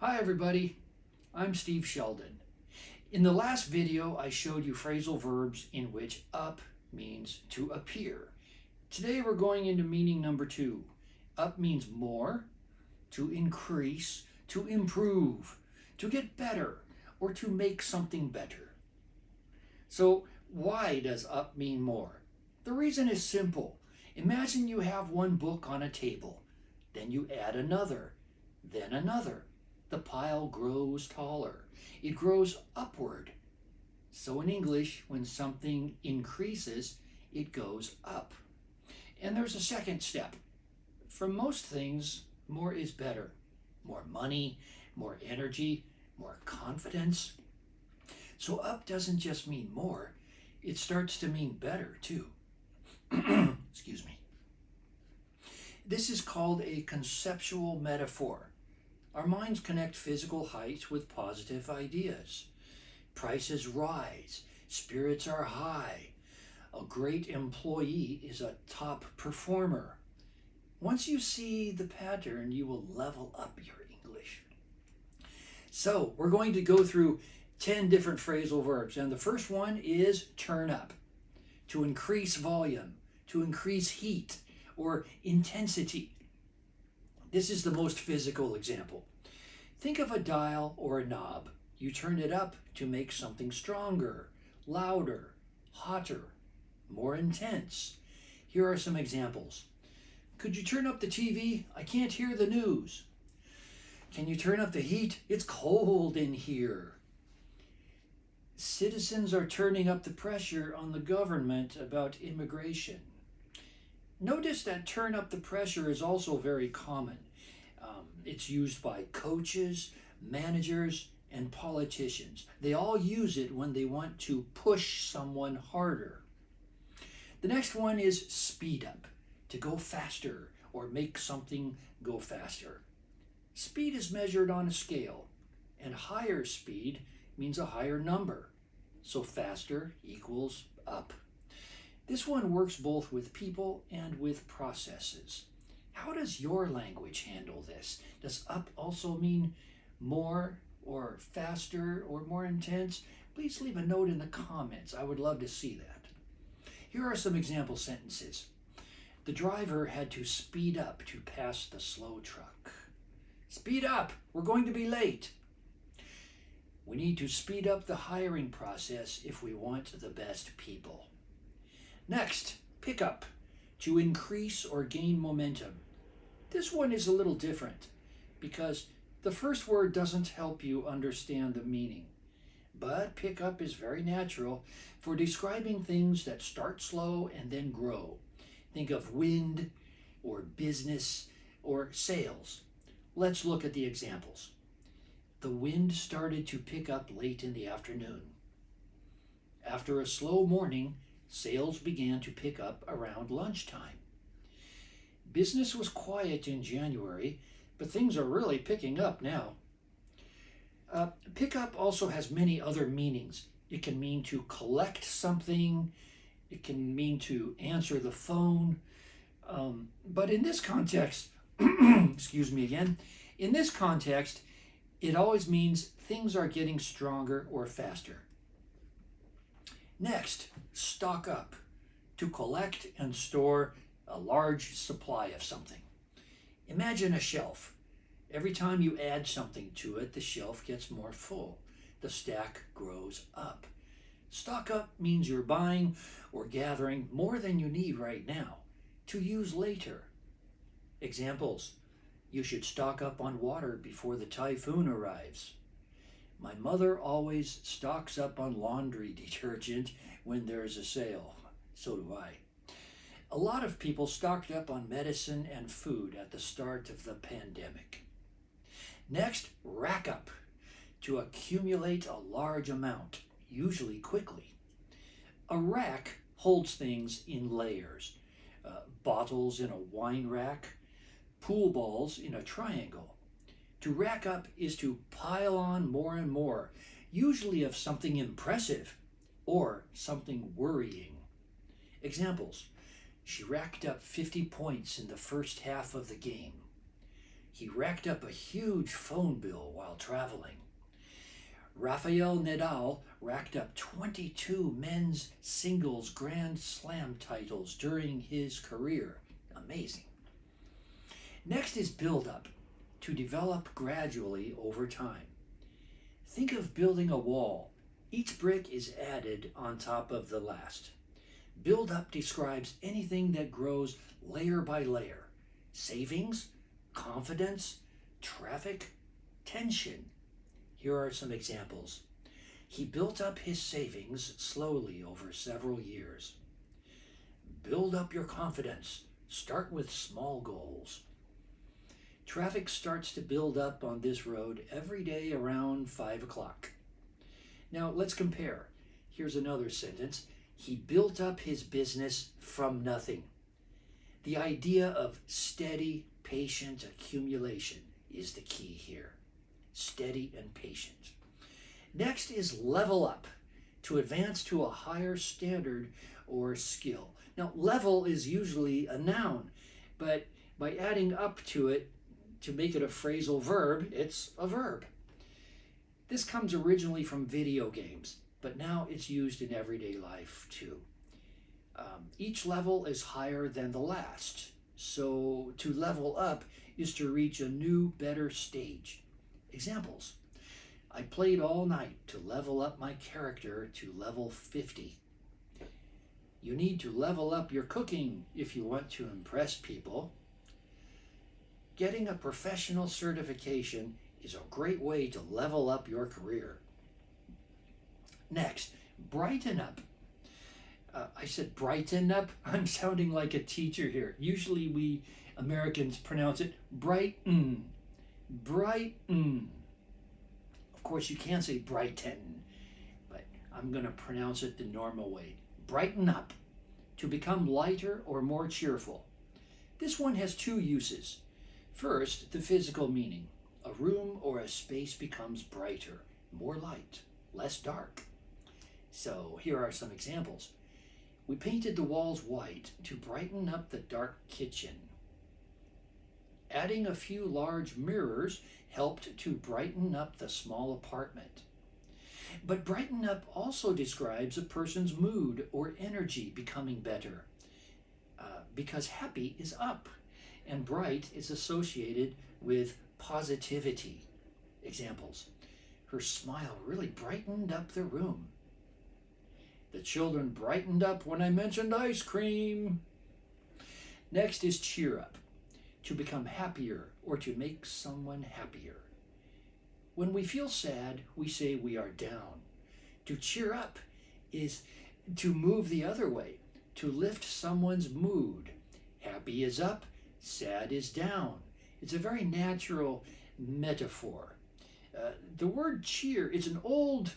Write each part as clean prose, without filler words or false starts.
Hi everybody, I'm Steve Sheldon. In the last video I showed you phrasal verbs in which up means to appear. Today we're going into meaning number 2. Up means more, to increase, to improve, to get better, or to make something better. So why does up mean more? The reason is simple. Imagine you have one book on a table, then you add another, then another. The pile grows taller. It grows upward. So in English, when something increases, it goes up. And there's a second step. For most things, more is better. More money, more energy, more confidence. So up doesn't just mean more, it starts to mean better too. Excuse me. This is called a conceptual metaphor. Our minds connect physical height with positive ideas. Prices rise, spirits are high. A great employee is a top performer. Once you see the pattern, you will level up your English. So we're going to go through 10 different phrasal verbs, and the first one is turn up, to increase volume, to increase heat or intensity. This is the most physical example. Think of a dial or a knob. You turn it up to make something stronger, louder, hotter, more intense. Here are some examples. Could you turn up the TV? I can't hear the news. Can you turn up the heat? It's cold in here. Citizens are turning up the pressure on the government about immigration. Notice that turn up the pressure is also very common. It's used by coaches, managers, and politicians. They all use it when they want to push someone harder. The next one is speed up, to go faster or make something go faster. Speed is measured on a scale, and higher speed means a higher number. So faster equals up. This one works both with people and with processes. How does your language handle this? Does up also mean more or faster or more intense? Please leave a note in the comments. I would love to see that. Here are some example sentences. The driver had to speed up to pass the slow truck. Speed up, we're going to be late. We need to speed up the hiring process if we want the best people. Next, pick up, to increase or gain momentum. This one is a little different because the first word doesn't help you understand the meaning. But pick up is very natural for describing things that start slow and then grow. Think of wind or business or sales. Let's look at the examples. The wind started to pick up late in the afternoon. After a slow morning, sales began to pick up around lunchtime. Business was quiet in January, but things are really picking up now. Pick up also has many other meanings. It can mean to collect something. It can mean to answer the phone. But in this context, excuse me again, in this context, it always means things are getting stronger or faster. Next, stock up, to collect and store a large supply of something. Imagine a shelf. Every time you add something to it, the shelf gets more full. The stack grows up. Stock up means you're buying or gathering more than you need right now to use later. Examples: you should stock up on water before the typhoon arrives. My mother always stocks up on laundry detergent when there's a sale. So do I. A lot of people stocked up on medicine and food at the start of the pandemic. Next, rack up, to accumulate a large amount, usually quickly. A rack holds things in layers. Bottles in a wine rack, pool balls in a triangle. To rack up is to pile on more and more, usually of something impressive or something worrying. Examples: she racked up 50 points in the first half of the game. He racked up a huge phone bill while traveling. Rafael Nadal racked up 22 men's singles Grand Slam titles during his career. Amazing. Next is build up, to develop gradually over time. Think of building a wall. Each brick is added on top of the last. Build up describes anything that grows layer by layer. Savings, confidence, traffic, tension. Here are some examples. He built up his savings slowly over several years. Build up your confidence. Start with small goals. Traffic starts to build up on this road every day around 5 o'clock. Now let's compare. Here's another sentence. He built up his business from nothing. The idea of steady, patient accumulation is the key here. Steady and patient. Next is level up, to advance to a higher standard or skill. Now, level is usually a noun, but by adding up to it to make it a phrasal verb, it's a verb. This comes originally from video games, but now it's used in everyday life too. Each level is higher than the last, so to level up is to reach a new, better stage. Examples. I played all night to level up my character to level 50. You need to level up your cooking if you want to impress people. Getting a professional certification is a great way to level up your career. Next, brighten up. I said brighten up. I'm sounding like a teacher here. Usually we Americans pronounce it brighten. Brighten. Of course, you can't say brighten, but I'm going to pronounce it the normal way. Brighten up, to become lighter or more cheerful. This one has two uses. First, the physical meaning. A room or a space becomes brighter, more light, less dark. So here are some examples. We painted the walls white to brighten up the dark kitchen. Adding a few large mirrors helped to brighten up the small apartment. But brighten up also describes a person's mood or energy becoming better, because happy is up, and bright is associated with positivity. Examples. Her smile really brightened up the room. The children brightened up when I mentioned ice cream. Next is cheer up, to become happier or to make someone happier. When we feel sad, we say we are down. To cheer up is to move the other way, to lift someone's mood. Happy is up, sad is down. It's a very natural metaphor. The word cheer is an old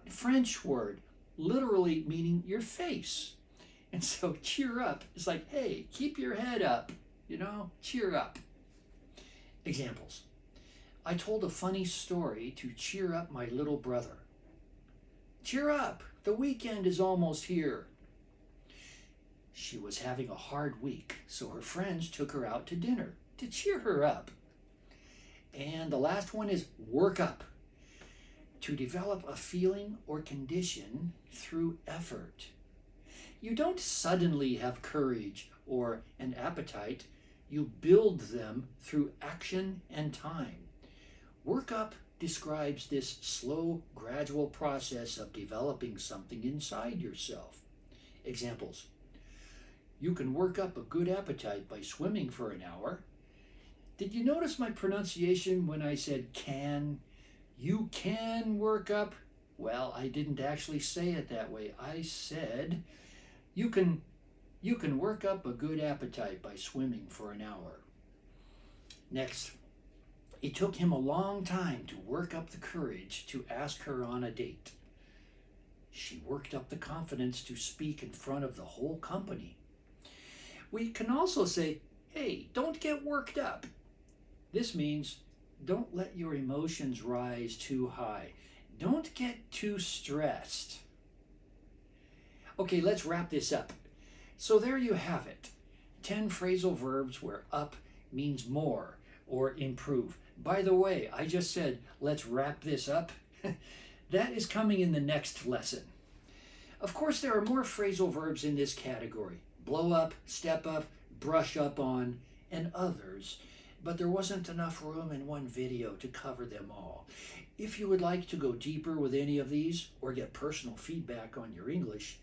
French word, literally meaning your face. And so cheer up is like, hey, keep your head up, cheer up. Examples. I told a funny story to cheer up my little brother. Cheer up, the weekend is almost here. She was having a hard week, so her friends took her out to dinner to cheer her up. And the last one is work up, to develop a feeling or condition through effort. You don't suddenly have courage or an appetite. You build them through action and time. Work up describes this slow, gradual process of developing something inside yourself. Examples. You can work up a good appetite by swimming for an hour. Did you notice my pronunciation when I said can? You can work up. Well, I didn't actually say it that way. I said you can work up a good appetite by swimming for an hour. Next, it took him a long time to work up the courage to ask her on a date. She worked up the confidence to speak in front of the whole company. We can also say, hey, don't get worked up. This means don't let your emotions rise too high. Don't get too stressed. Okay, let's wrap this up. So there you have it. 10 phrasal verbs where up means more or improve. By the way, I just said, let's wrap this up. That is coming in the next lesson. Of course, there are more phrasal verbs in this category. Blow up, step up, brush up on, and others. But there wasn't enough room in one video to cover them all. If you would like to go deeper with any of these or get personal feedback on your English,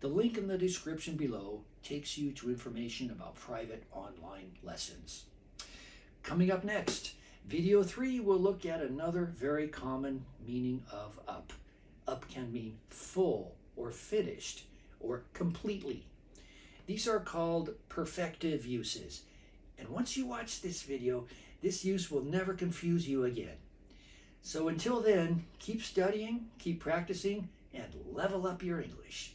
the link in the description below takes you to information about private online lessons. Coming up next, video 3 will look at another very common meaning of up. Up can mean full or finished or completely. These are called perfective uses. And once you watch this video, this use will never confuse you again. So until then, keep studying, keep practicing, and level up your English.